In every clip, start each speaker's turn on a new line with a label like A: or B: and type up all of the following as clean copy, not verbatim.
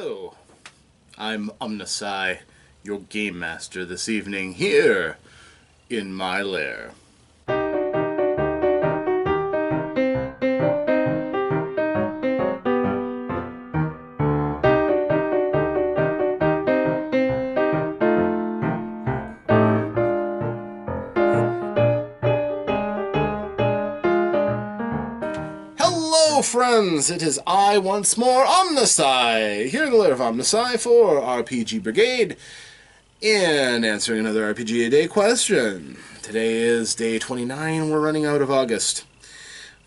A: Hello, I'm OmnusI, your game master this evening here in my lair. Hello friends, it is I once more, OmnusI, here in the Lair of OmnusI for RPG Brigade, and answering another RPG A Day question. Today is day 29, we're running out of August.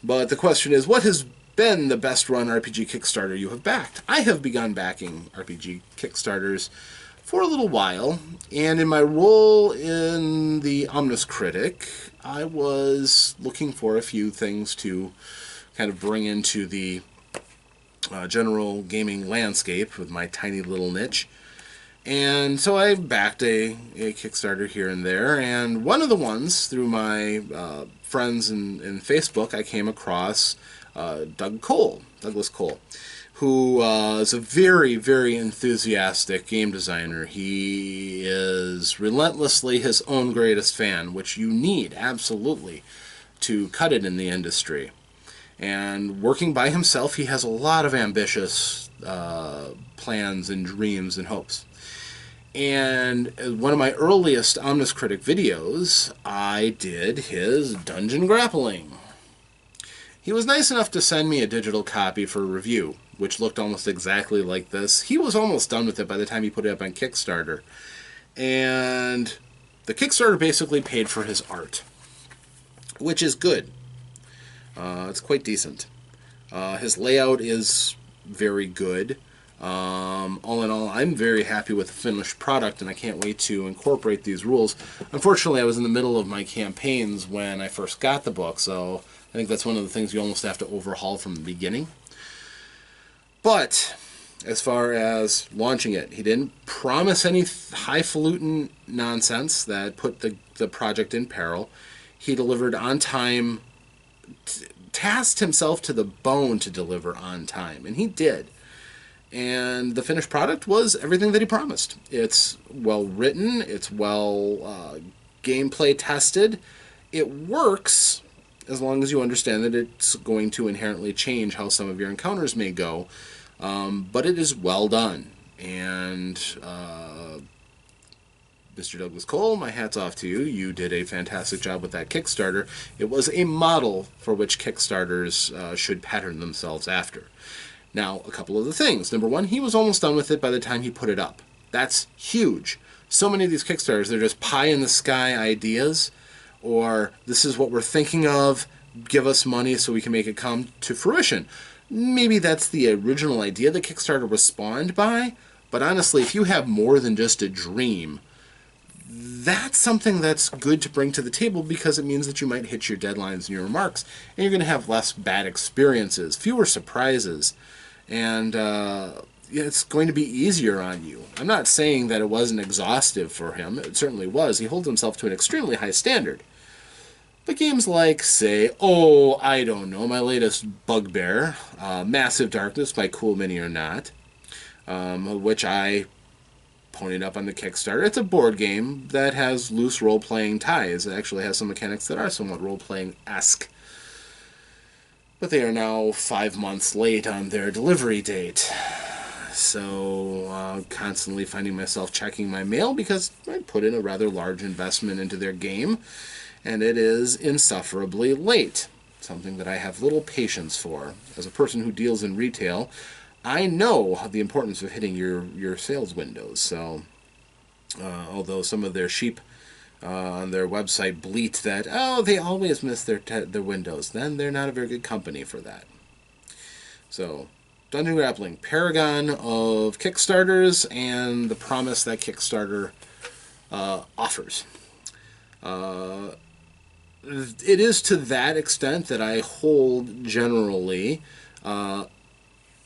A: But the question is, what has been the best run RPG Kickstarter you have backed? I have begun backing RPG Kickstarters for a little while, and in my role in the Omnus Critic, I was looking for a few things to kind of bring into the general gaming landscape with my tiny little niche. And so I backed a Kickstarter here and there, and one of the ones, through my friends in Facebook, I came across Douglas Cole, who is a very, very enthusiastic game designer. He is relentlessly his own greatest fan, which you need, absolutely, to cut it in the industry. And working by himself, he has a lot of ambitious plans and dreams and hopes. And one of my earliest Omnus Critic videos, I did his dungeon grappling. He was nice enough to send me a digital copy for review, which looked almost exactly like this. He was almost done with it by the time he put it up on Kickstarter. And the Kickstarter basically paid for his art, which is good. It's quite decent. His layout is very good. All in all, I'm very happy with the finished product, and I can't wait to incorporate these rules. Unfortunately, I was in the middle of my campaigns when I first got the book, so I think that's one of the things you almost have to overhaul from the beginning. But as far as launching it, he didn't promise any highfalutin nonsense that put the project in peril. He delivered on time, tasked himself to the bone to deliver on time, and he did. And the finished product was everything that he promised. It's well written, it's well gameplay tested, it works as long as you understand that it's going to inherently change how some of your encounters may go, but it is well done. And Mr. Douglas Cole, my hat's off to you. You did a fantastic job with that Kickstarter. It was a model for which Kickstarters should pattern themselves after. Now, a couple of the things. Number one, he was almost done with it by the time he put it up. That's huge. So many of these Kickstarters, they're just pie-in-the-sky ideas, or this is what we're thinking of, give us money so we can make it come to fruition. Maybe that's the original idea the Kickstarter was spawned by, but honestly, if you have more than just a dream, that's something that's good to bring to the table, because it means that you might hit your deadlines and your marks, and you're going to have less bad experiences, fewer surprises, and it's going to be easier on you. I'm not saying that it wasn't exhaustive for him. It certainly was. He holds himself to an extremely high standard. But games like, say, I don't know, my latest bugbear, Massive Darkness by Cool Mini or Not, which I ponied up on the Kickstarter. It's a board game that has loose role-playing ties. It actually has some mechanics that are somewhat role-playing-esque. But they are now 5 months late on their delivery date. So, constantly finding myself checking my mail because I put in a rather large investment into their game, and it is insufferably late. Something that I have little patience for. As a person who deals in retail, I know the importance of hitting your sales windows. So, although some of their sheep on their website bleat that, they always miss their windows, then they're not a very good company for that. So, Dungeon Grappling, paragon of Kickstarters and the promise that Kickstarter offers. It is to that extent that I hold generally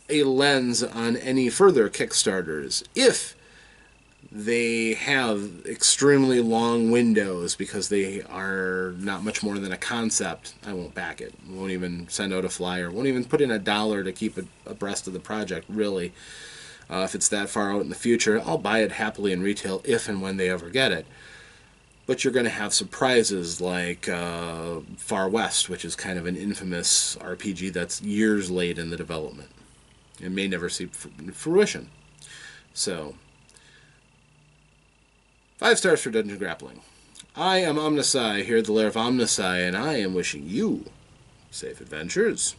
A: a lens on any further Kickstarters. If they have extremely long windows because they are not much more than a concept, I won't back it. Won't even send out a flyer. Won't even put in $1 to keep it abreast of the project, really. If it's that far out in the future, I'll buy it happily in retail if and when they ever get it. But you're going to have surprises like Far West, which is kind of an infamous RPG that's years late in the development. It may never see fruition. So, 5 stars for Dungeon Grappling. I am OmnusI, here at the Lair of OmnusI, and I am wishing you safe adventures.